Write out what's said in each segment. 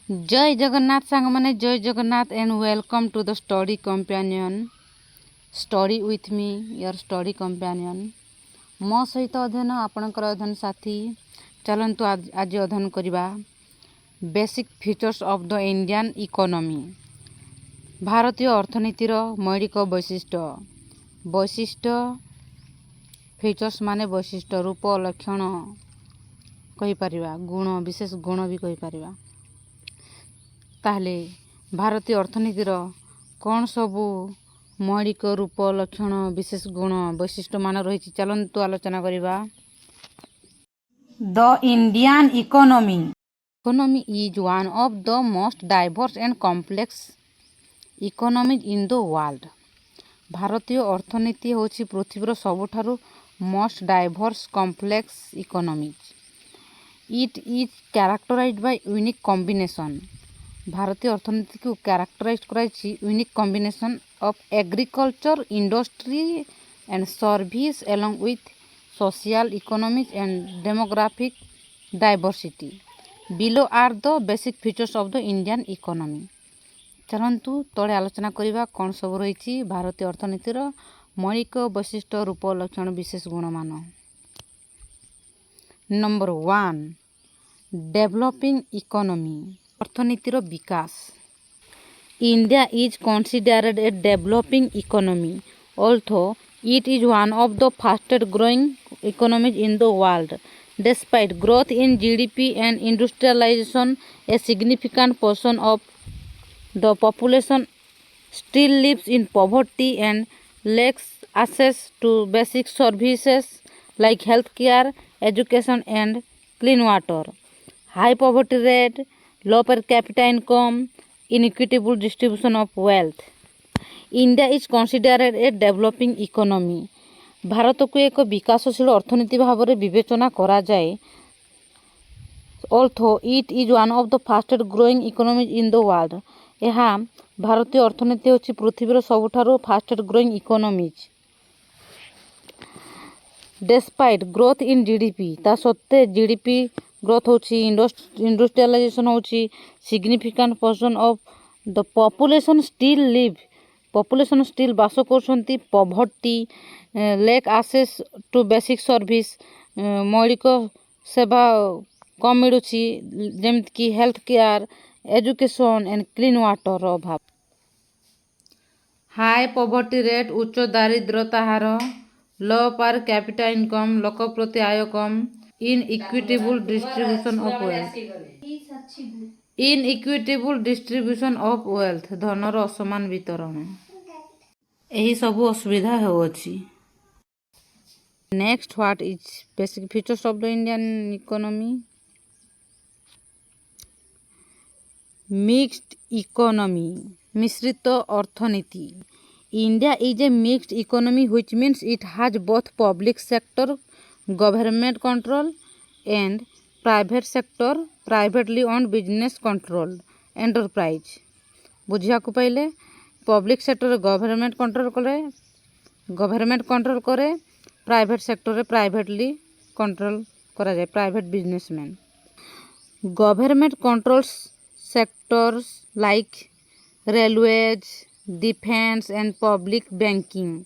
जय जगन्नाथ सांग माने Jay Jagannath and welcome to the study companion study with me your study companion मो सहित अध्ययन आपणकर अध्ययन साथी चलतु आज अध्ययन करवा basic features of the Indian economy भारतीय अर्थनीतिर मौलिक वैशिष्ट्य फीचर्स माने वैशिष्ट्य रूप लक्षण कहि परिवा गुण विशेष गुण भी कहि परिवा ताहले भारतीय अर्थनीतिर कौन सबू मौलिक रूप लक्षण विशेष गुण वैशिष्ट्य मान रही चलतु आलोचना करवा। The Indian economy is one of the most diverse and complex economies in the world. भारतीय अर्थनीति होछि पृथ्वीर सबुठारु most diverse complex economies. It is characterized by unique combination. भारतीय अर्थनीति को कैरेक्टराइज कराई unique combination of agriculture industry and service along with social economic and demographic diversity. Below are the basic features of the Indian economy. चलतु तले आलोचना करवा कौन सब रही भारतीय अर्थनीतिर मौलिक वैशिष्ट्य रूप लक्षण विशेष गुण मान। नंबर 1 डेवलपिंग इकोनॉमी अर्थनीतिर विकास। India is considered a developing economy although it is one of the fastest growing economies in the world. Despite growth in GDP and industrialization, a significant portion of the population still lives in poverty and lacks access to basic services like healthcare, education and clean water. High poverty rate, low per capita income, inequitable distribution of wealth. India is considered a developing economy. Bharat को एक विकासशील अर्थनीति भाव में विवेचना करा जाए। Although it is one of the fastest growing economies in the world. यह भारतीय अर्थनीति होछि पृथ्वीर सबुठारु fastest growing economies. Despite growth in GDP ता सत्ते GDP ग्रोथ होछि, इंडस्ट्रियलाइजेशन होछि, significant portion of the population still बास करछंती poverty, lack access to basic service मौलिक सेवा कम मिलुछि जेमति कि health care, education and clean water अभाव। हाई पॉवर्टी रेट उच्च दारिद्रता हार, लो पर कैपिटा इनकम लोक प्रति आय कम, इनइक्विटेबल डिस्ट्रीब्यूशन ऑफ वेल्थ धनर असमान वितरण यही सब असुविधा होछि। Next what is basic features of the Indian economy. Mixed economy मिश्रित अर्थनीति। India is a mixed economy which means it has both public sector government control and private sector privately owned business controlled enterprise। बुझिया को पहले public sector government control करे, private sector privately control करा जाए private businessman. Government controls sectors like railways, defence and public banking.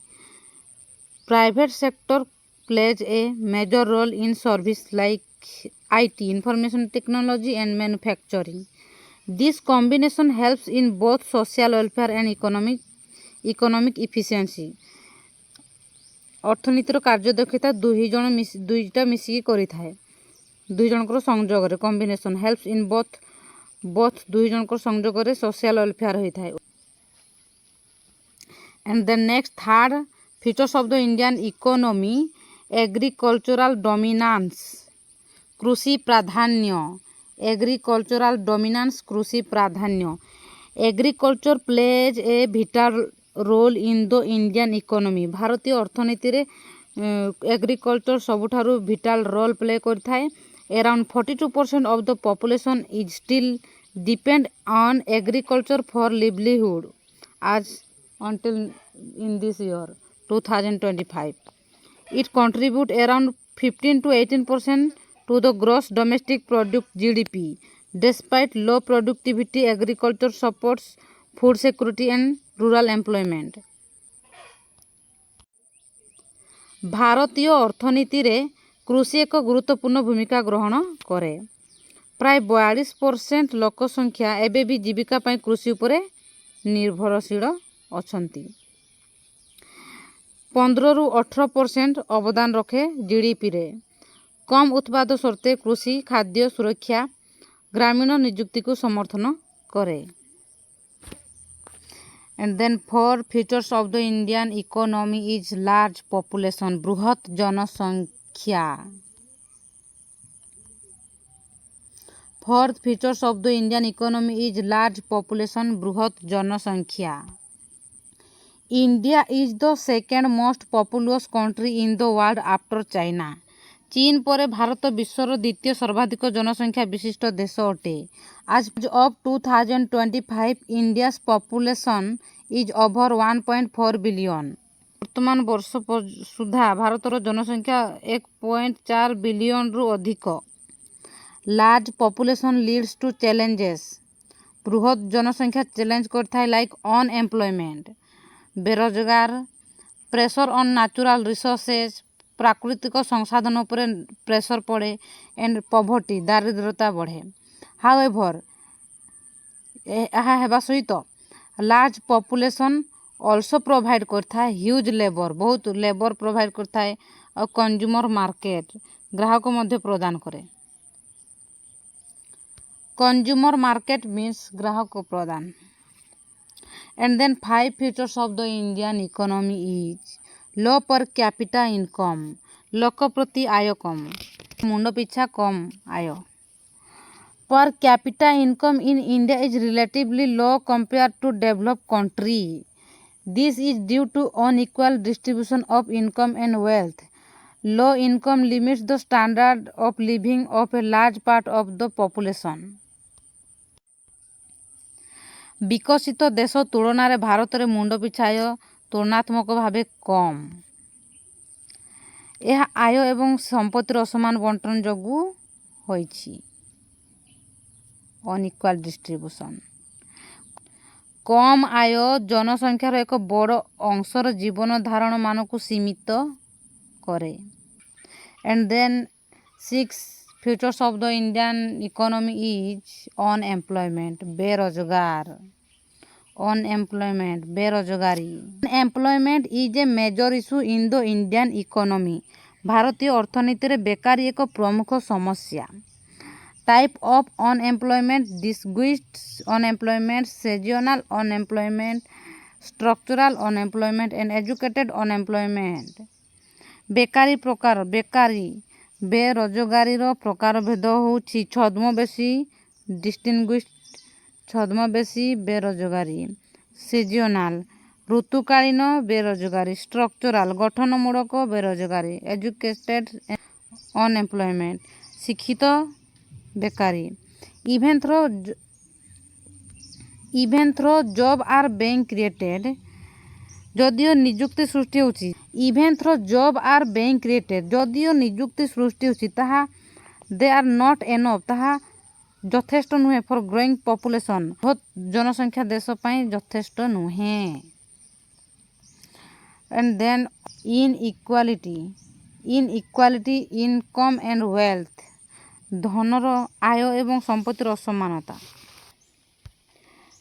Private sector plays a major role in service like IT, information technology and manufacturing. This combination helps in both social welfare and economic efficiency. अर्थनीतिर कार्यदक्षता दुईटा मिसिकी करि थाए, दुई जनकर संयोग रे combination helps in both दुई जनकर संयोग रे social welfare होई थाए। And the next third features of the Indian economy agricultural dominance कृषि प्राधान्य। एग्रीकल्चरल डोमिनेंस कृषि प्राधान्य। Agriculture plays a vital role in the Indian economy. भारतीय अर्थनीति रे एग्रीकल्चर सबुठारु विटल रोल प्ले करथाय। Around 42% of the population is still depend on agriculture for livelihood आज until in this year 2025. It contributes around 15 to 18% to the gross domestic product GDP. Despite low productivity, agriculture supports food security and rural employment. ଭାରତୀୟ ଅର୍ଥନୀତିରେ କୃଷି ଏକ ଗୁରୁତ୍ୱପୂର୍ଣ୍ଣ ଭୂମିକା ଗ୍ରହଣ କରେ। ପ୍ରାୟ 42% ଲୋକ ସଂଖ୍ୟା ଏବେ ବି ଜୀବିକା ପାଇଁ କୃଷି ଉପରେ ନିର୍ଭରଶୀଳ ଅଛନ୍ତି। 15ରୁ 18% ଅବଦାନ ରଖେ ଜିଡିପିରେ। କମ୍ ଉତ୍ପାଦ ସତ୍ତ୍ୱେ କୃଷି ଖାଦ୍ୟ ସୁରକ୍ଷା ଗ୍ରାମୀଣ ନିଯୁକ୍ତିକୁ ସମର୍ଥନ କରେ। And then 4 features of the Indian economy is large population, ବୃହତ୍ ଜନସଂଖ୍ୟା। Fourth features of the Indian economy is large population, ବୃହତ୍ ଜନସଂଖ୍ୟା। India is the second most populous country in the world after China. ଚୀନ ପରେ ଭାରତ ବିଶ୍ୱର ଦ୍ୱିତୀୟ ସର୍ବାଧିକ ଜନସଂଖ୍ୟା ବିଶିଷ୍ଟ ଦେଶ ଅଟେ। As of 2025, India's population is over 1.4 billion. ବର୍ତ୍ତମାନ ବର୍ଷ ସୁଦ୍ଧା ଭାରତର ଜନସଂଖ୍ୟା 1.4 ବିଲିୟନରୁ ଅଧିକ। Large population leads to challenges. ବୃହତ୍ ଜନସଂଖ୍ୟା ଚ୍ୟାଲେଞ୍ଜ କରିଥାଏ ଲାଇକ୍ ଅନଏମ୍ପ୍ଲୟମେଣ୍ଟ, ବେରୋଜଗାର, ପ୍ରେସର ଅନ୍ ନ୍ୟାଚୁରାଲ ରିସୋର୍ସେସ୍, ପ୍ରାକୃତିକ ସଂସାଧନ ଉପରେ ପ୍ରେସର ପଡ଼େ, ଏଣ୍ଡ ପଭର୍ଟି, ଦାରିଦ୍ର୍ୟତା ବଢ଼େ। ହାଉଏଭର, ଏହା ହେବା ସହିତ ଲାର୍ଜ ପପୁଲେସନ୍ ଅଲସୋ ପ୍ରୋଭାଇଡ଼ କରିଥାଏ ହ୍ୟୁଜ୍ ଲେବର, ବହୁତ ଲେବର ପ୍ରୋଭାଇଡ଼ କରିଥାଏ, ଆଉ କନଜ୍ୟୁମର ମାର୍କେଟ, ଗ୍ରାହକ ମଧ୍ୟ ପ୍ରଦାନ କରେ। କନଜ୍ୟୁମର ମାର୍କେଟ ମିନ୍ସ ଗ୍ରାହକ ପ୍ରଦାନ। And then 5 features of the Indian economy is low per capita income, ଲୋକ ପ୍ରତି ଆୟ କମ୍, ମୁଣ୍ଡ ପିଛା କମ୍ ଆୟ। Per capita income in India is relatively low compared to developed country. This is due to unequal distribution of income and wealth. Low income limits the standard of living of a large part of the population. ବିକଶିତ ଦେଶ ତୁଳନାରେ ଭାରତରେ ମୁଣ୍ଡ ପିଛା ଆୟ ତୁଳନାତ୍ମକ ଭାବେ କମ୍। ଏହା ଆୟ ଏବଂ ସମ୍ପତ୍ତିର ଅସମାନ ବଣ୍ଟନ ଯୋଗୁଁ ହୋଇଛି। ଅନଇକ୍ୱାଲ ଡିଷ୍ଟ୍ରିବ୍ୟୁସନ୍। କମ୍ ଆୟ ଜନସଂଖ୍ୟାର ଏକ ବଡ଼ ଅଂଶର ଜୀବନ ଧାରଣମାନଙ୍କୁ ସୀମିତ କରେ। And then 6 features of the Indian economy is unemployment, ବେରୋଜଗାର। Unemployment, ବେରୋଜଗାରୀ। Unemployment is a major issue in the Indian economy. ଭାରତୀୟ ଅର୍ଥନୀତିରେ ବେକାରୀ ଏକ ପ୍ରମୁଖ ସମସ୍ୟା। Type of unemployment: disguised unemployment, seasonal unemployment, structural unemployment, and educated unemployment. ବେକାରୀ ପ୍ରକାର, ବେରୋଜଗାରୀର ପ୍ରକାରଭେଦ ହେଉଛି ଛଦ୍ମବେଶୀ ଡିଷ୍ଟିଂଗୁଇଶ୍ଡ, ଛଦ୍ମବେଶୀ ବେରୋଜଗାରୀ, ସିଜନାଲ ଋତୁକାଳୀନ ବେରୋଜଗାରୀ, ଷ୍ଟ୍ରକ୍ଚରାଲ ଗଠନମୂଳକ ବେରୋଜଗାରୀ, ଏଜୁକେଟେଡ ଅନଏମ୍ପ୍ଲୟମେଣ୍ଟ ଶିକ୍ଷିତ ବେକାରୀ। Even though job are being created, ଯଦିଓ ନିଯୁକ୍ତି ସୃଷ୍ଟି ହେଉଛି, ଯଦିଓ ନିଯୁକ୍ତି ସୃଷ୍ଟି ହେଉଛି ତାହା they are not enough, ତାହା ଯଥେଷ୍ଟ ନୁହେଁ ଫର୍ ଗ୍ରୋଇଂ ପପୁଲେସନ୍, ବହୁତ ଜନସଂଖ୍ୟା ଦେଶ ପାଇଁ ଯଥେଷ୍ଟ ନୁହେଁ। And then inequality, income and wealth, ଧନର ଆୟ ଏବଂ ସମ୍ପତ୍ତିର ଅସମାନତା।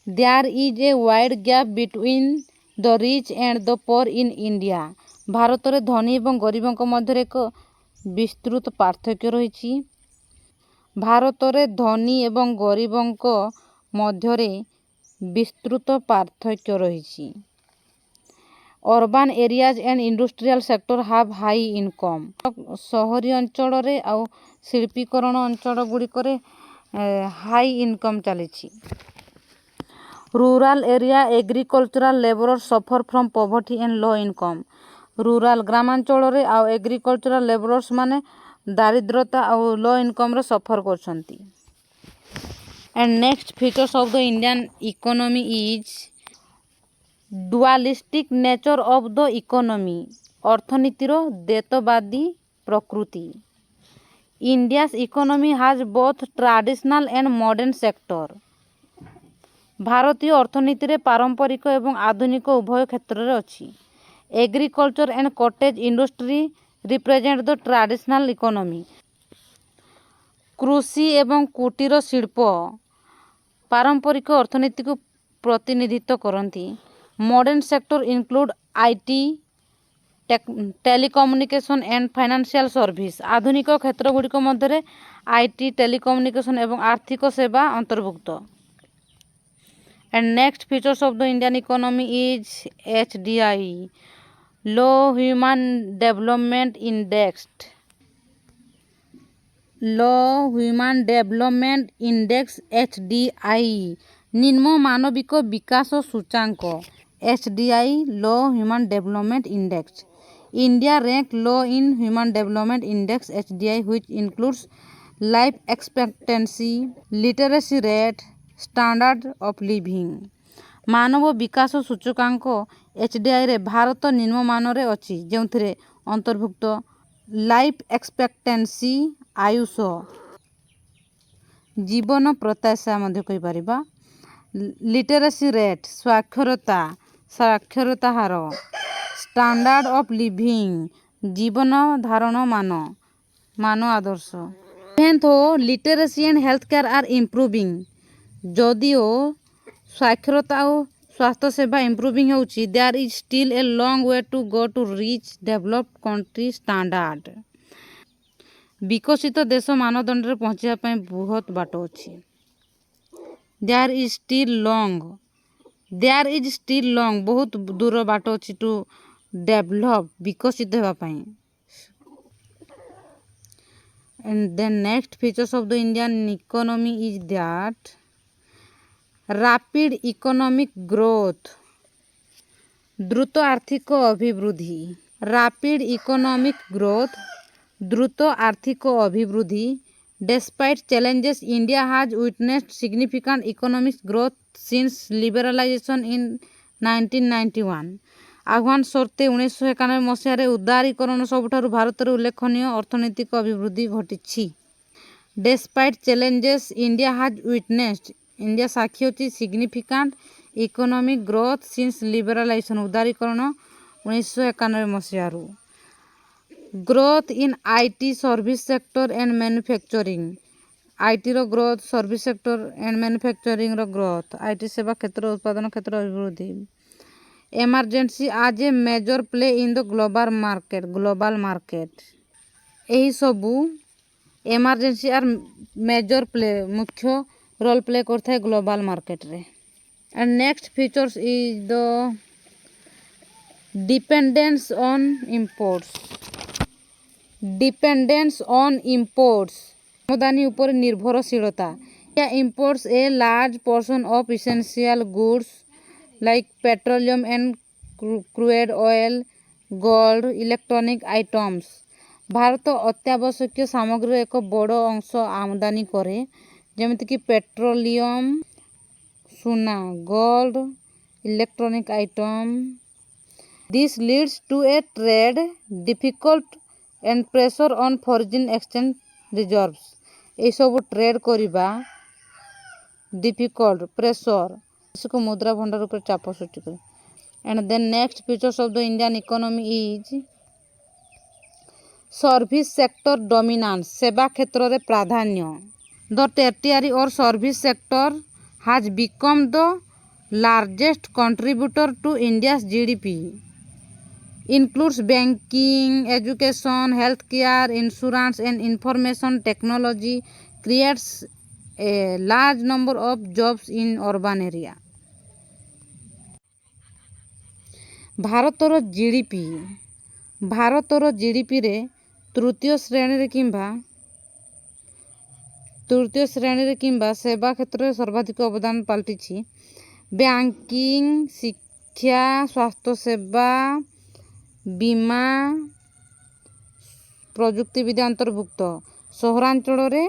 There is a wide gap between the rich and the poor in India. ଭାରତରେ ଧନୀ ଏବଂ ଗରିବଙ୍କ ମଧ୍ୟରେ ଏକ ବିସ୍ତୃତ ପାର୍ଥକ୍ୟ ରହିଛି। ଭାରତରେ ଧନୀ ଏବଂ ଗରିବଙ୍କ ମଧ୍ୟରେ ବିସ୍ତୃତ ପାର୍ଥକ୍ୟ ରହିଛି। Urban areas and industrial sector have high income. ସହରୀ ଅଞ୍ଚଳରେ ଆଉ ଶିଳ୍ପୀକରଣ ଅଞ୍ଚଳ ଗୁଡ଼ିକରେ ହାଇ ଇନକମ୍ ଚାଲିଛି। Rural area agricultural laborers suffer from poverty and low income. Rural ଗ୍ରାମାଞ୍ଚଳରେ ଆଉ ଏଗ୍ରିକଲଚରାଲ ଲେବରର୍ସ ମାନେ ଦାରିଦ୍ରତା ଆଉ ଲୋ ଇନକମ୍ରେ ସଫର କରୁଛନ୍ତି। And next features of the Indian economy is dualistic nature of the economy. ଅର୍ଥନୀତିର ଦ୍ୱୈତବାଦୀ ପ୍ରକୃତି। India's economy has both traditional and modern sector. ଭାରତୀୟ ଅର୍ଥନୀତିରେ ପାରମ୍ପରିକ ଏବଂ ଆଧୁନିକ ଉଭୟ କ୍ଷେତ୍ରରେ ଅଛି। Agriculture and cottage industry represent the traditional economy. କୃଷି ଏବଂ କୁଟୀର ଶିଳ୍ପ ପାରମ୍ପରିକ ଅର୍ଥନୀତିକୁ ପ୍ରତିନିଧିତ୍ୱ କରନ୍ତି। Modern sector include IT, telecommunication and financial service. ଆଧୁନିକ କ୍ଷେତ୍ରଗୁଡ଼ିକ ମଧ୍ୟରେ ଆଇଟି, ଟେଲିକମ୍ୟୁନିକେସନ୍ ଏବଂ ଆର୍ଥିକ ସେବା ଅନ୍ତର୍ଭୁକ୍ତ। And next features of the Indian economy is HDI, Low Human Development Index. Low Human Development Index HDI ନିମ୍ନ ମାନବିକ ବିକାଶ ସୂଚାଙ୍କ HDI Low Human Development Index. India ranked low in Human Development Index HDI, which includes life expectancy, literacy rate, standard of living. ମାନବ ବିକାଶ ସୂଚକାଙ୍କ HDIରେ ଭାରତ ନିମ୍ନମାନରେ ଅଛି, ଯେଉଁଥିରେ ଅନ୍ତର୍ଭୁକ୍ତ life expectancy Ayush, ଜୀବନ ପ୍ରତ୍ୟାଶା ମଧ୍ୟ କହିପାରିବା, literacy rate ସାକ୍ଷରତା ହାର, ଷ୍ଟାଣ୍ଡାର୍ଡ ଅଫ୍ ଲିଭିଂ ଜୀବନ ଧାରଣ ମାନ ଆଦର୍ଶ। Even though literacy and health care are improving, ଯଦିଓ ସାକ୍ଷରତା ଓ ସ୍ୱାସ୍ଥ୍ୟ ସେବା ଇମ୍ପ୍ରୁଭିଂ ହେଉଛି, there is still a long way to go to reach developed country standard. ବିକଶିତ ଦେଶ ମାନଦଣ୍ଡରେ ପହଞ୍ଚିବା ପାଇଁ ବହୁତ ବାଟ ଅଛି। ଦେୟାର ଇଜ୍ ଷ୍ଟିଲ୍ ଲଙ୍ଗ ବହୁତ ଦୂର ବାଟ ଅଛି ଟୁ ଡେଭଲପ୍ ବିକଶିତ ହେବା ପାଇଁ। And then next features of the Indian economy is that rapid economic growth, ଦ୍ରୁତ ଆର୍ଥିକ ଅଭିବୃଦ୍ଧି। rapid economic growth, ଦ୍ରୁତ ଆର୍ଥିକ ଅଭିବୃଦ୍ଧି। Despite challenges, India has witnessed significant economic growth since liberalization in 1991. ଆହ୍ୱାନ ସତ୍ତ୍ୱେ 1991 ମସିହାରେ ଉଦାରୀକରଣ ସବୁଠାରୁ ଭାରତରେ ଉଲ୍ଲେଖନୀୟ ଅର୍ଥନୈତିକ ଅଭିବୃଦ୍ଧି ଘଟିଛି। Despite challenges, India has witnessed, India ସାକ୍ଷୀ ଅଛି significant economic growth since liberalization, ଉଦାରୀକରଣ 1991 ମସିହାରୁ। Growth in IT, service sector and manufacturing. ଆଇଟିର ଗ୍ରୋଥ, ସର୍ଭିସ ସେକ୍ଟର ଆଣ୍ଡ ମ୍ୟାନୁଫ୍ୟାକ୍ଚରିଂର ଗ୍ରୋଥ, ଆଇଟି ସେବା କ୍ଷେତ୍ର ଉତ୍ପାଦନ କ୍ଷେତ୍ର ଅଭିବୃଦ୍ଧି। Emergency as a major play in the global market. ଏହିସବୁ ଏମର୍ଜେନ୍ସି ଆର୍ ମେଜର ପ୍ଲେ, ମୁଖ୍ୟ ରୋଲ୍ ପ୍ଲେ କରିଥାଏ ଗ୍ଲୋବାଲ ମାର୍କେଟରେ। And next features is the dependence on imports. Dependence on imports, ଆମଦାନୀ ଉପରେ ନିର୍ଭରଶୀଳତା। India imports a large portion of essential goods like petroleum and crude oil, gold, electronic items. ଭାରତ ଅତ୍ୟାବଶ୍ୟକୀୟ ସାମଗ୍ରୀର ଏକ ବଡ଼ ଅଂଶ ଆମଦାନୀ କରେ, ଯେମିତିକି ପେଟ୍ରୋଲିୟମ, ସୁନା, gold, electronic item. This leads to a trade difficult and pressure on foreign exchange reserves. ଏହିସବୁ ଟ୍ରେଡ୍ କରିବା ଡିଫିକଲ୍ଟ, ପ୍ରେସର, ବୈଦେଶିକ ମୁଦ୍ରା ଭଣ୍ଡାର ଉପରେ ଚାପ ସୃଷ୍ଟି କରେ। And then next features of the Indian economy is service sector dominance, ସେବା କ୍ଷେତ୍ରରେ ପ୍ରାଧାନ୍ୟ। The tertiary or service sector has become the largest contributor to India's GDP. Includes banking, education, healthcare, insurance and information technology, creates a large number of jobs in urban area. ଭାରତର ଜିଡିପିରେ ତୃତୀୟ ଶ୍ରେଣୀରେ କିମ୍ବା ସେବା କ୍ଷେତ୍ରରେ ସର୍ବାଧିକ ଅବଦାନ ପାଲଟିଛି। ବ୍ୟାଙ୍କିଂ, ଶିକ୍ଷା, ସ୍ୱାସ୍ଥ୍ୟସେବା, ବୀମା, ପ୍ରଯୁକ୍ତିବିଦ୍ୟା ଅନ୍ତର୍ଭୁକ୍ତ। ସହରାଞ୍ଚଳରେ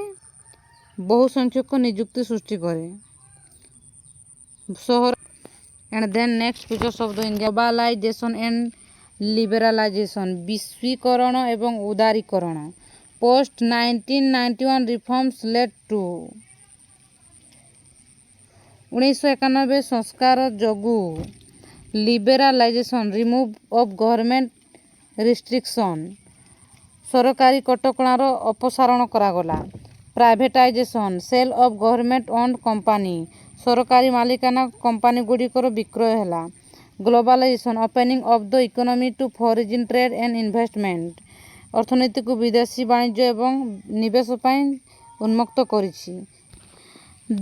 ବହୁ ସଂଖ୍ୟକ ନିଯୁକ୍ତି ସୃଷ୍ଟି କରେ। And then next features of the India globalization and liberalization, ବିଶ୍ୱୀକରଣ ଏବଂ ଉଦାରୀକରଣ। post 1991 reforms led to 1991 ସଂସ୍କାର ଯୋଗୁଁ liberalization remove of government restriction ସରକାରୀ କଟକଣାର ଅପସାରଣ କରାଗଲା। Privatization sell of government owned company ସରକାରୀ ମାଲିକାନା କମ୍ପାନୀଗୁଡ଼ିକର ବିକ୍ରୟ ହେଲା। Globalization opening of the economy to foreign trade and investment ଅର୍ଥନୀତିକୁ ବିଦେଶୀ ବାଣିଜ୍ୟ ଏବଂ ନିବେଶ ପାଇଁ ଉନ୍ମୁକ୍ତ କରିଛି।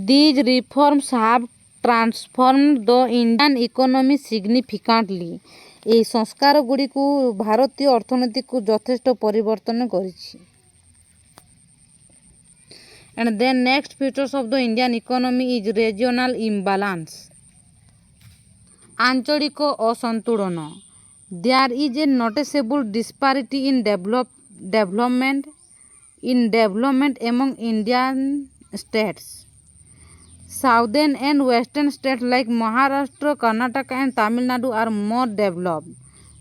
These reforms have transformed the Indian economy significantly. ଏହି ସଂସ୍କାରଗୁଡ଼ିକୁ ଭାରତୀୟ ଅର୍ଥନୀତିକୁ ଯଥେଷ୍ଟ ପରିବର୍ତ୍ତନ କରିଛି। And then next features of the Indian economy is regional imbalance. ଆଞ୍ଚଳିକ ଅସନ୍ତୁଳନ There is a noticeable disparity in development among Indian states. Southern and western states like Maharashtra, Karnataka and Tamil Nadu are more developed.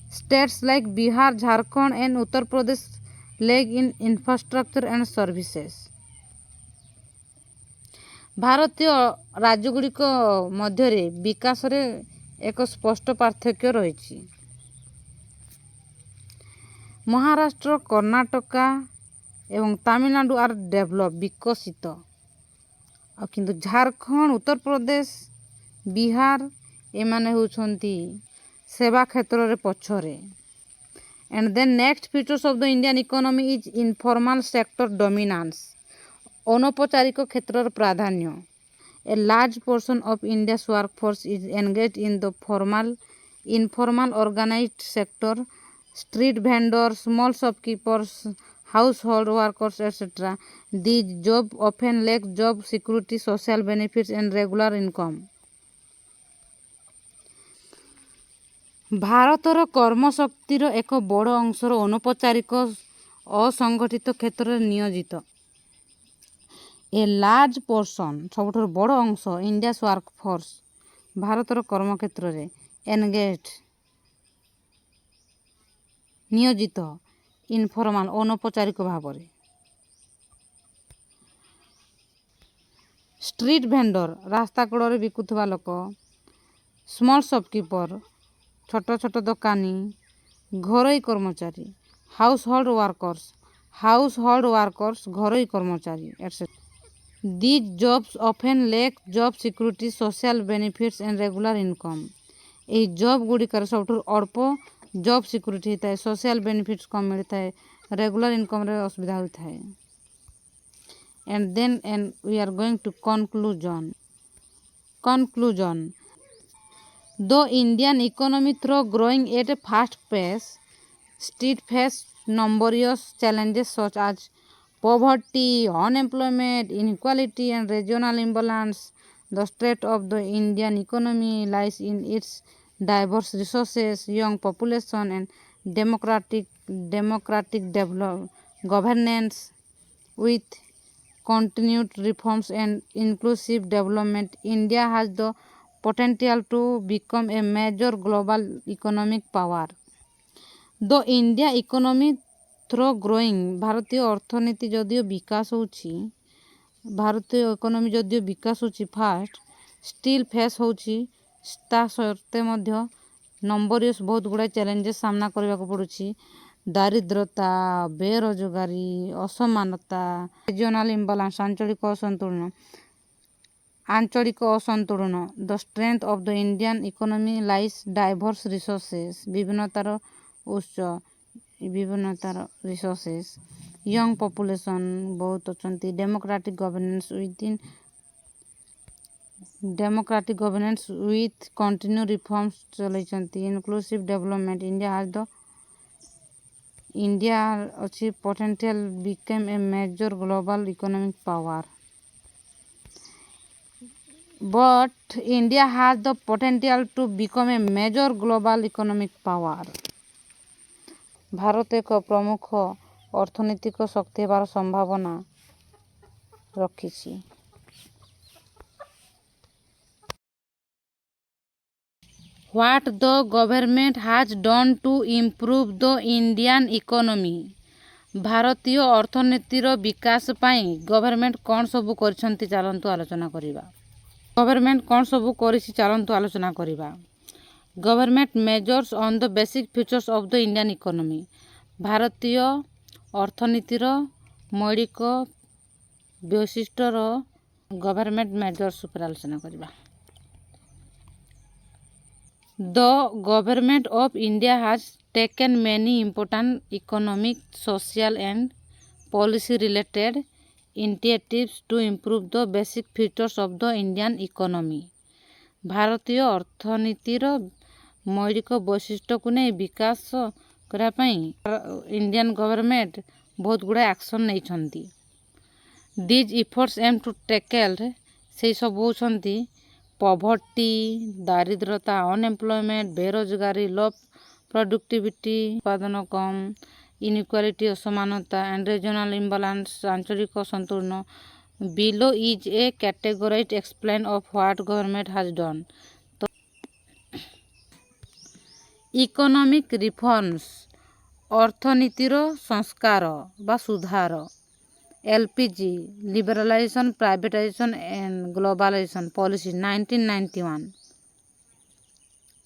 States like Bihar, Jharkhand and Uttar Pradesh lag in infrastructure and services. ଭାରତୀୟ ରାଜ୍ୟଗୁଡ଼ିକ ମଧ୍ୟରେ ବିକାଶରେ ଏକ ସ୍ପଷ୍ଟ ପାର୍ଥକ୍ୟ ରହିଛି। ମହାରାଷ୍ଟ୍ର, କର୍ଣ୍ଣାଟକା ଏବଂ ତାମିଲନାଡୁ ଆର୍ develop ବିକଶିତ ଆଉ କିନ୍ତୁ ଝାଡ଼ଖଣ୍ଡ, ଉତ୍ତରପ୍ରଦେଶ, ବିହାର ଏମାନେ ହେଉଛନ୍ତି ସେବା କ୍ଷେତ୍ରରେ ପଛରେ। And then next features of the Indian economy is informal sector dominance. ଅନୌପଚାରିକ କ୍ଷେତ୍ରର ପ୍ରାଧାନ୍ୟ A large portion of India's workforce is engaged in the informal organized sector. Street vendors, small shopkeepers, household workers, etc. These jobs often lack job security, social benefits, and regular income. ଭାରତର କର୍ମଶକ୍ତିର ଏକ ବଡ଼ ଅଂଶର ଅନୌପଚାରିକ ଅସଂଗଠିତ କ୍ଷେତ୍ରରେ ନିୟୋଜିତ। A large portion ସବୁଠାରୁ ବଡ଼ ଅଂଶ ଇଣ୍ଡିଆ's workforce ଭାରତର କର୍ମକ୍ଷେତ୍ରରେ engaged ନିୟୋଜିତ ଇନଫର୍ମାଲ ଅନୌପଚାରିକ ଭାବରେ। ଷ୍ଟ୍ରିଟ୍ ଭେଣ୍ଡର ରାସ୍ତା କଡ଼ରେ ବିକୁଥିବା ଲୋକ, ସ୍ମଲ୍ ସପକିପର ଛୋଟ ଛୋଟ ଦୋକାନୀ, ଘରୋଇ କର୍ମଚାରୀ, ହାଉସହୋଲ୍ଡ ୱାର୍କର୍ସ ଘରୋଇ କର୍ମଚାରୀ etc. These jobs often lack job security, social benefits and regular income. ଏହି ଜବ୍ ଗୁଡ଼ିକରେ ସବୁଠାରୁ ଅଳ୍ପ ଜବ୍ ସିକ୍ୟୁରିଟି ହେଇଥାଏ, ସୋସିଆଲ ବେନିଫିଟ୍ସ କମ୍ ମିଳିଥାଏ, ରେଗୁଲାର ଇନକମ୍ରେ ଅସୁବିଧା ହୋଇଥାଏ। And we are going to conclusion. The Indian economy, through growing at a fast pace, still faces numerous challenges such as poverty, unemployment, inequality and regional imbalance. The strength of the Indian economy lies in its diverse resources, young population and democratic governance. With continued reforms and inclusive development, India has the potential to become a major global economic power. The India economy through growing ଭାରତୀୟ ଅର୍ଥନୀତି ଯଦିଓ ବିକାଶ ହେଉଛି, ଭାରତୀୟ economy ଯଦିଓ ବିକାଶ ହେଉଛି first, steel face ହେଉଛି ତା ସତ୍ତ୍ୱେ ମଧ୍ୟ ନମ୍ବରିୟସ୍ ବହୁତ ଗୁଡ଼ାଏ ଚ୍ୟାଲେଞ୍ଜେସ୍ ସାମ୍ନା କରିବାକୁ ପଡ଼ୁଛି। ଦାରିଦ୍ରତା, ବେରୋଜଗାରୀ, ଅସମାନତା, ରିଜିଓନାଲ ଇମ୍ବାଲାନ୍ସ ଆଞ୍ଚଳିକ ଅସନ୍ତୁଳନ। The strength of the Indian economy lies diverse resources ବିଭିନ୍ନତାର ରିସୋର୍ସେସ୍, ୟଙ୍ଗ ପପୁଲେସନ୍ ବହୁତ ଅଛନ୍ତି, democratic governance with continue reforms ଚଲେଇଛନ୍ତି, ଇନକ୍ଲୁସିଭ୍ ଡେଭଲପମେଣ୍ଟ। ଇଣ୍ଡିଆ ଅଛି potential become a major global economic power. But India has the potential to become a major global economic power. Bharat ଏକ ପ୍ରମୁଖ ଅର୍ଥନୈତିକ ଶକ୍ତି ହେବାର ସମ୍ଭାବନା ରଖିଛି। What the government has done to improve the Indian economy? भारतीय अर्थनीतिर विकास पाई government कौन सबू करछंती चलंतु आलोचना करिबा। गवर्नमेंट कौन सबू करिछि चलंतु आलोचना करिबा। Government measures on the basic features of the Indian economy. भारतीय अर्थनीतिर मौलिक वैशिष्ट्यर गवर्नमेंट मेजर्स उपर आलोचना करिबा। The government of India has taken many important economic, social and policy related initiatives to improve the basic features of the Indian economy. भारतीय अर्थनीतिर मौलिक वैशिष्ट्य को नहीं विकास करने इंडियन गवर्नमेंट बहुत गुड़ा एक्शन नहीं। These efforts aim to tackle से सब होती पॉवर्टी, दारिद्रता, अनएम्प्लॉयमेंट, बेरोजगारी, लो प्रोडक्टिविटी, उत्पादन कम, इनइक्वालिटी असमानता एंड रीजनल इम्बालांस, आंचलिक असंतुलन। Below is a categorize explain of what government has done. तो इकोनॉमिक रिफॉर्म्स अर्थनीतिर संस्कार बा सुधार। LPG liberalization, privatization and globalization policy 1991।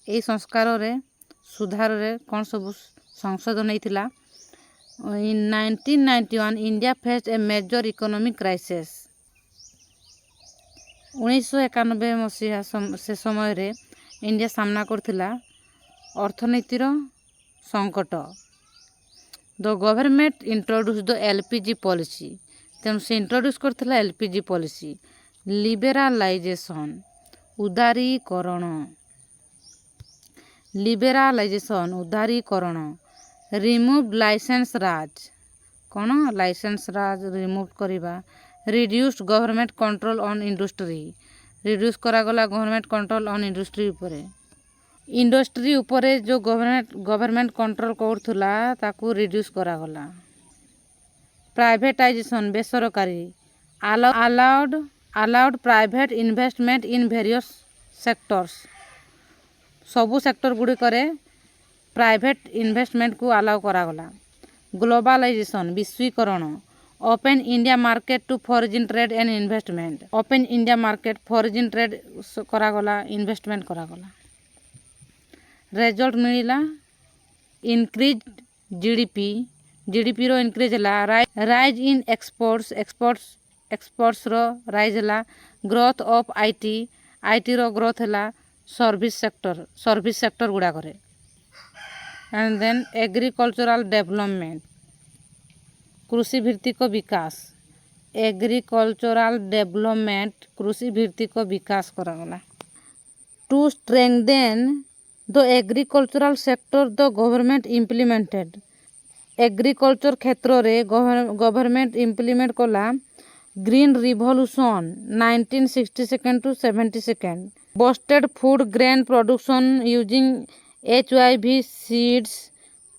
ए संस्कार रे सुधार रे कौन सब संशोधन होइतिला। In 1991 India faced a major economic crisis. 1991 मसीहा से समय रे इंडिया सामना करथिला अर्थनीतिर संकट। The government introduce the LPG policy. तेणु से इंट्रोड्यूस करथिला एलपीजी पॉलिसी। लिबेरालाइजेशन उदारीकरण। लिबेरालाइजेशन उदारीकरण। Remove license raj. कौन लाइसेंस राज रिमूव करवा। Reduced government control on industry. Reduce करागला गवर्नमेंट कंट्रोल ऑन इंडस्ट्री उपरे। इंडस्ट्री उपरे जो गवर्नमेंट कंट्रोल करथुला ताकू रिड्यूस करागला। प्राइवेटाइजेशन बेसरकारी। Allowed private investment in various sectors. सबू सेक्टर गुड़ी करे प्राइवेट इन्वेस्टमेंट को अलाउ करागला। ग्लोबलाइजेशन विश्वीकरण। Open India market to foreign trade and investment. Open India market foreign trade करागला इन्वेस्टमेंट करागला। रिजल्ट मिला इनक्रीज जीडीपी। जीडीपी रो इनक्रीज है। राइज इन एक्सपोर्ट्स रो राइज है। Growth of IT. आईटी रो ग्रोथ है। सर्विस सेक्टर गुड़ा करे। एंड देन एग्रीकल्चरल डेवलपमेंट कृषि भित्तिक विकास। एग्रीकल्चरल डेवलपमेंट कृषि भित्तिक विकास करागला। To strengthen the agricultural sector the government implemented. Agriculture क्षेत्र रे गवर्नमेंट इम्प्लीमेंट कला green revolution 1962 to 72। Boosted food grain production using HIV seeds,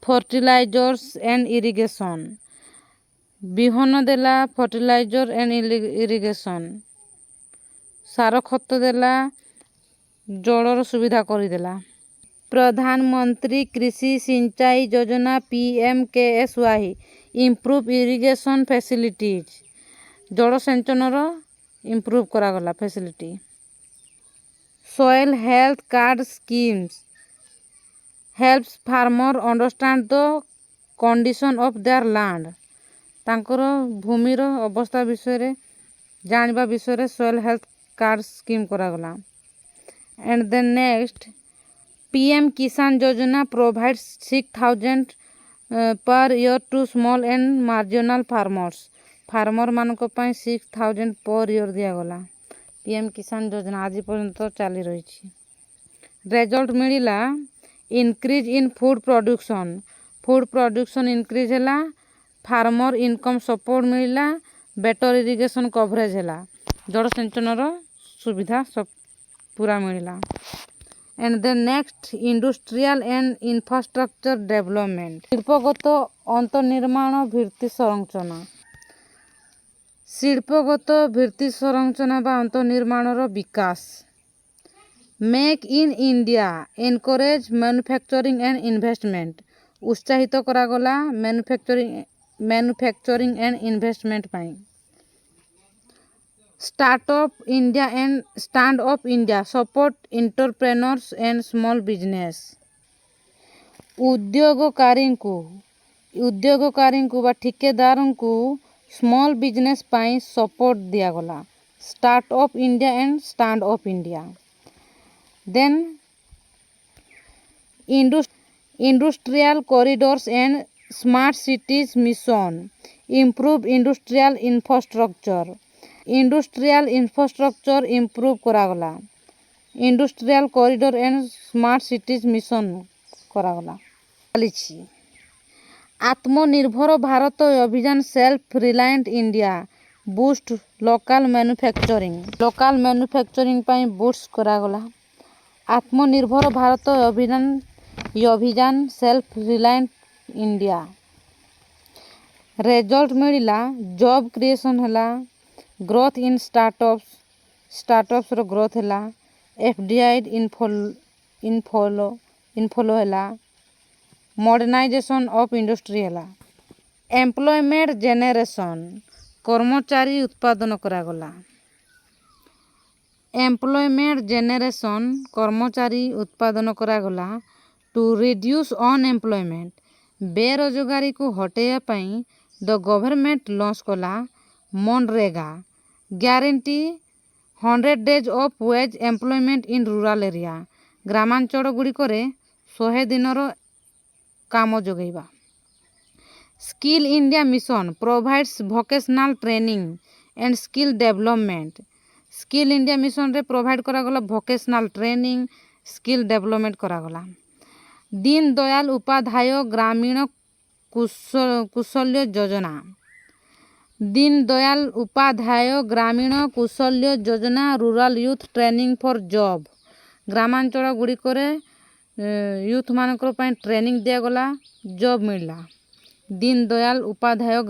fertilizers and irrigation. बिहन देला फर्टिलाइजर एंड इरिगेशन। सार खत देला जलर सुविधा करदेला। प्रधानमंत्री कृषि सिंचाई योजना PMKSY इम्प्रूव इरिगेशन फैसिलिटीज। जल सेंचनर इम्प्रूव करागला facility. Soil health card schemes helps farmer understand the condition of their land. तांकर भूमिर अवस्था विषय जानवा विषय सॉइल हेल्थ कार्ड स्कीम करागला। And then next PM Kisan Yojana provides 6,000 per year to small and marginal farmers. Farmer मानक 6,000 per year दिगला। PM Kisan योजना आज पर्यंत चली रही। रिजल्ट मिला increase in food production. Food production increase है। फार्मर इनकम सपोर्ट मिला। बेटर इरिगेशन कवरेज है। जल सेंचनर सुविधा सब पूरा मिला। And then next industrial and infrastructure development. शिल्पगत अंतर्निर्माण भित्ति संरचना। शिल्पगत भित्ति संरचना बा अंतर्निर्माणर विकास। Make in India encourage manufacturing and investment. उत्साहित करागला मैन्युफैक्चरिंग मैन्युफैक्चरिंग एंड इन्वेस्टमेंट पाई startup India and stand up India support entrepreneurs and small business उद्योगकारी बा ठिकेदार को स्मॉल बिजनेस पाई सपोर्ट दिया गला startup India and stand up India then industrial corridors and smart cities mission improve industrial infrastructure improve करागला industrial corridor and smart cities mission करागला Atmanirbhar Bharat Abhiyan self reliant India boost local manufacturing पाई boost करागला Atmanirbhar Bharat Abhiyan self reliant India result मिला job creation है growth in startups रो growth है FDI inflow है modernization of industry है एम्प्लॉयमेंट जेनरेशन कर्मचारी उत्पादन करागला एम्प्लॉयमेंट जेनरेशन कर्मचारी उत्पादन करागला टू रिड्यूस अनएम्प्लॉयमेंट बेरोजगारी को हटेया पाई द गवर्नमेंट लॉन्च कला MNREGA guarantee 100 days of wage employment in rural area ग्रामांचल गुड़िक 100 दिनर काम जोगैबा skill India mission provides vocational training and skill development skill India mission रे प्रोवाइड करागला वोकेशनल ट्रेनिंग स्किल डेवलपमेंट करागला दीन दयाल उपाध्याय ग्रामीण कौशल्य योजना दीन Dayal Upadhyay Grameen Kaushalya Yojana rural youth training for job ग्रामांचल गुड़िक यूथ मानकर ट्रेनिंग दिगला जॉब मिलला दीन दयाल उपाध्याय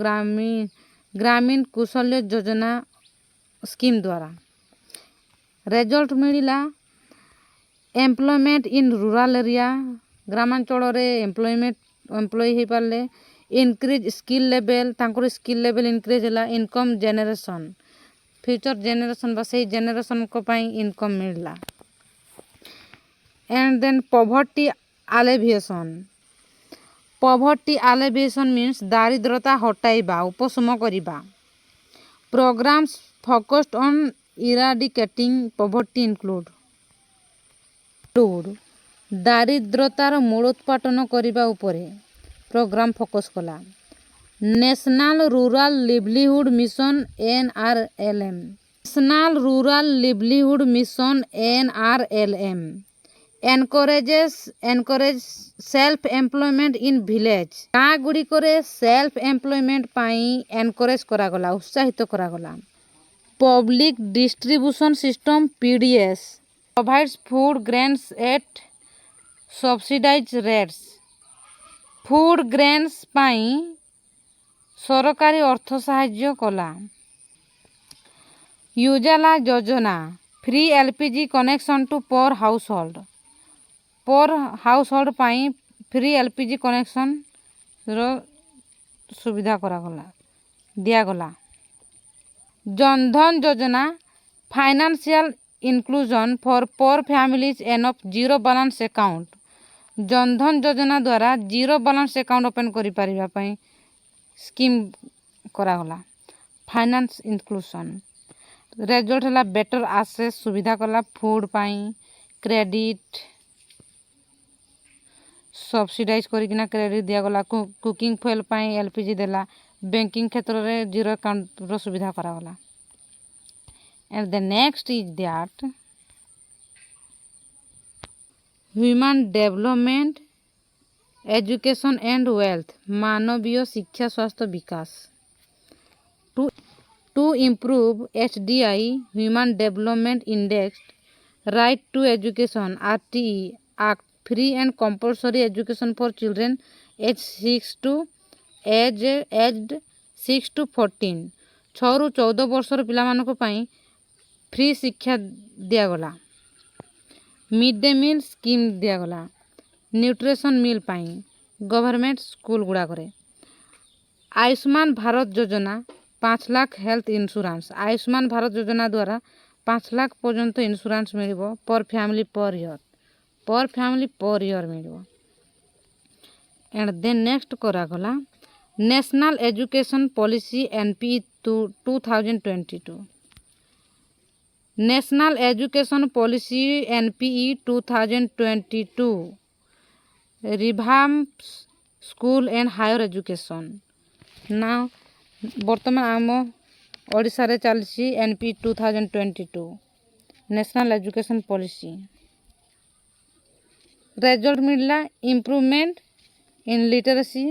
ग्रामीण कौशल्य योजना स्कीम द्वारा रिजल्ट मिला एम्प्लॉयमेंट इन रूरल एरिया ग्रामांचल एम्प्लॉय हो पारे इनक्रीज स्किल लेवल इनक्रीज है इनकम जेनरेशन फ्यूचर जेनरेशन से जेनरेशन को इनकम मिलला and then poverty alleviation means दारिद्रता हटाइबा उपशम करिबा programs focused on eradicating poverty include दारिद्रतार मूलोत्पाटन करिबा उपरे प्रोग्राम फोकस कला national rural livelihood mission NRLM encourage self employment in village गाँ गुड़िक सेल्फ एम्प्लॉयमेंट पाई एनकरेज करागला उत्साहित करागला public distribution system PDS provides food grains at subsidize rates food grains पाई सरकारी अर्थ साहाय्य कला Ujala Yojana free LPG connection to poor household पाई फ्री LPG कनेक्शन रो सुविधा करागला दियागला Jan Dhan Yojana financial inclusion for poor families and of zero balance account Jan Dhan Yojana द्वारा जीरो बैलेंस अकाउंट ओपन करि परिबा पई स्कीम करागला फाइनेंस इंक्लूजन रिजल्ट है बेटर एक्सेस सुविधा कला फूड पाई क्रेडिट सब्सिडाइज करिकिना क्रेडिट दियागला कुकिंग फुएल पाई LPG देला बैंकिंग क्षेत्र में जीरो अकाउंट रो सुविधा करागला and the next is that human development education and wealth मानवीय शिक्षा स्वास्थ्य विकास to improve HDI human development index right to education RTE act free and compulsory education for children age 6 to 14 6 ରୁ 14 वर्षर पिलामानक पई free शिक्षा दियागला मिड डे मील स्कीम दियागला nutrition meal पाई गवर्नमेंट स्कूल गुड़ा करे आयुष्मान भारत योजना 5 लाख हेल्थ इंश्योरेंस आयुष्मान भारत योजना द्वारा 5 लाख पर्यंत insurance मिलिबो per family per year मिलिबो। एंड देन नेक्स्ट करा गला national education policy NPE 2022 national education policy NPE 2022 revamps school and higher education ना बर्तमान आम ओडिशा रे चलछि NP 2022 national education policy result मिलला इम्प्रूवमेंट इन लिटरेसी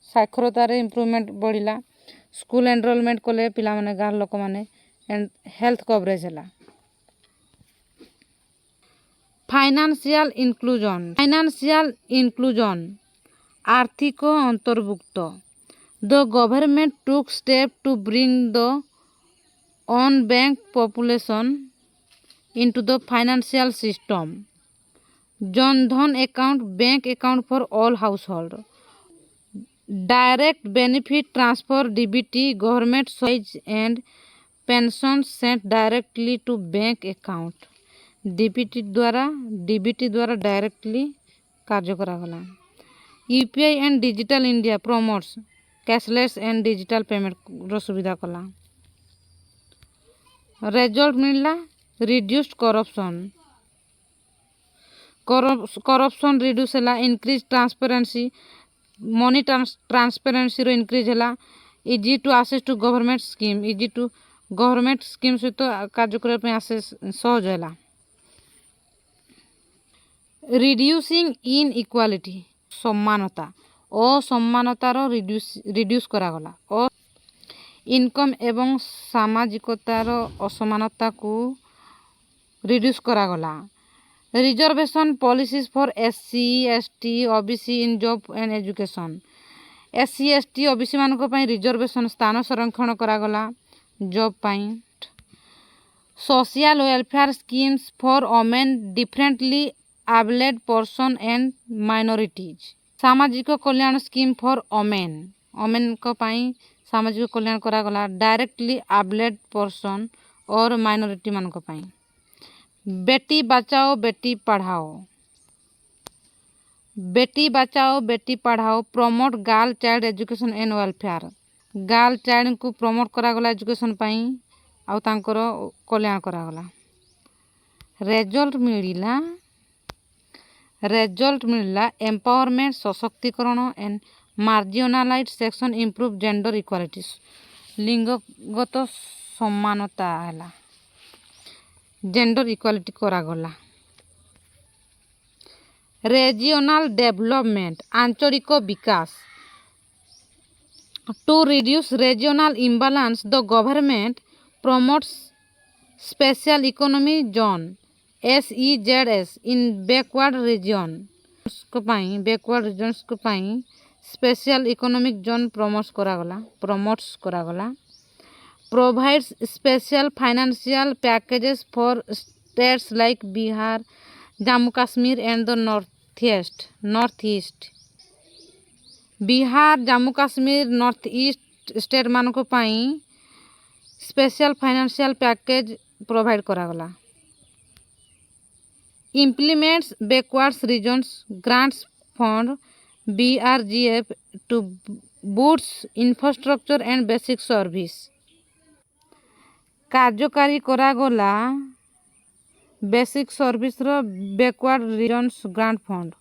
साक्षरतार इम्प्रूवमेंट बढ़ला स्कूल एनरोलमेंट कले पिला माने गार लोक माने एंड हेल्थ कवरेज है। फाइनेंशियल इंक्लूजन आर्थिक अंतर्भुक्त the government took step to bring the unbanked population into the financial system. Jan Dhan account, bank account for all household. Direct benefit transfer DBT, government size and pensions sent directly to bank account. DBT द्वारा directly कार्य करागला। UPI and Digital India promotes cashless and digital payment रो सुविधा कला। Result मिलला reduced corruption reduce है increase transparency money transparency रो increase है easy to access to government scheme सहित कार्य करने आसेस सहज है। रिड्यूसिंग इन इक्वालिटी समानता असमानतार रिड्यूस करागला और इनकम एवं सामाजिकतार असमानता को रिड्यूस करागला। Reservation policies for SC ST OBC in job and education SC ST OBC मान को पई रिजर्वेशन स्थान संरक्षण करागला जॉब पई। Social welfare schemes for women differently abled person and minorities सामाजिक कल्याण स्कीम फॉर वुमेन को पई सामाजिक कल्याण करागला डायरेक्टली एबल्ड पर्सन और माइनॉरिटी मान को पई। Beti Bachao Beti Padhao promote girl child education and welfare girl child को प्रमोट करागला एजुकेशन पई आउ तांकर कल्याण करागला। रिजल्ट मिलला एम्पावरमेंट सशक्तिकरण and marginalised section improve gender equality लिंगगत समानता है जेंडर इक्वालिटी करागला। रीजनल डेवलपमेंट आंचलिक विकास to reduce regional imbalance the government promotes special economy zone SEZS in backward regions को पाई स्पेशल इकोनॉमिक जोन प्रमोट्स करागला। Provides special financial packages for states like Bihar Jammu Kashmir and the north east Bihar Jammu Kashmir north east state मान को पाई special financial package provide करागला। implements backwards regions grants fund BRGF to boost infrastructure and basic service कार्यकारी करागला basic service रो backward regions grant fund.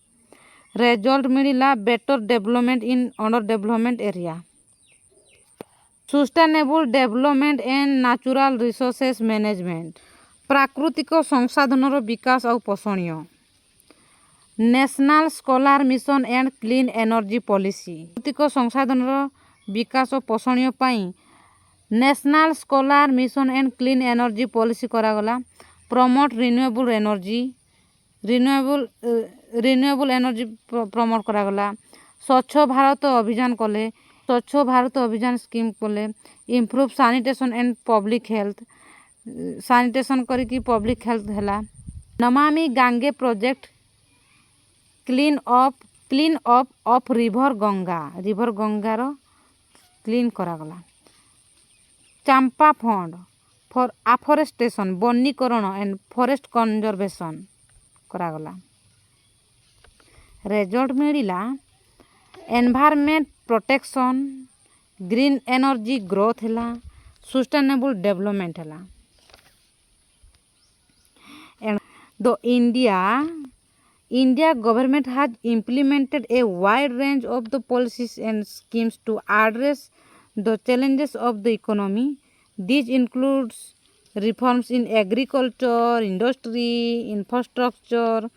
Result मिलिला better development in under development area sustainable development and natural resources management प्राकृतिक संसाधन विकास और पोषणीय national scholar mission and clean energy policy प्राकृतिक संसाधन विकास और पोषणीय पाई national scholar mission and clean energy policy करागला। प्रमोट रिन्यूएबल एनर्जी प्रमोट करागला। स्वच्छ भारत अभियान स्कीम कले improve sanitation and public health sanitation करी पब्लिक हेल्थ है। Namami Gange project clean up of river गंगार क्लीन करागला। चांपा फंड फॉर आफरेस्टेशन वनीकरण एंड फॉरेस्ट कंजर्वेशन करागला। रेजल्ट मिला environment protection, green energy growth है, sustainable development है। The India government has implemented a wide range of the policies and schemes to address the challenges of the economy. These includes reforms in agriculture, industry, infrastructure,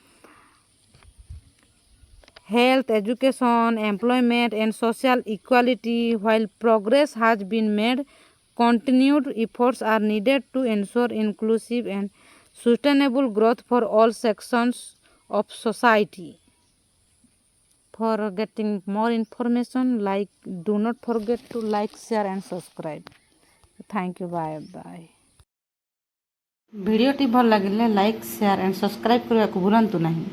health, education, employment, and social equality. While progress has been made, continued efforts are needed to ensure inclusive and sustainable growth for all sections of society. For getting more information, do not forget to like, share and subscribe. Thank you. Bye bye. भिडियोटी भल लगे like, share and subscribe करने को भूलु नहीं।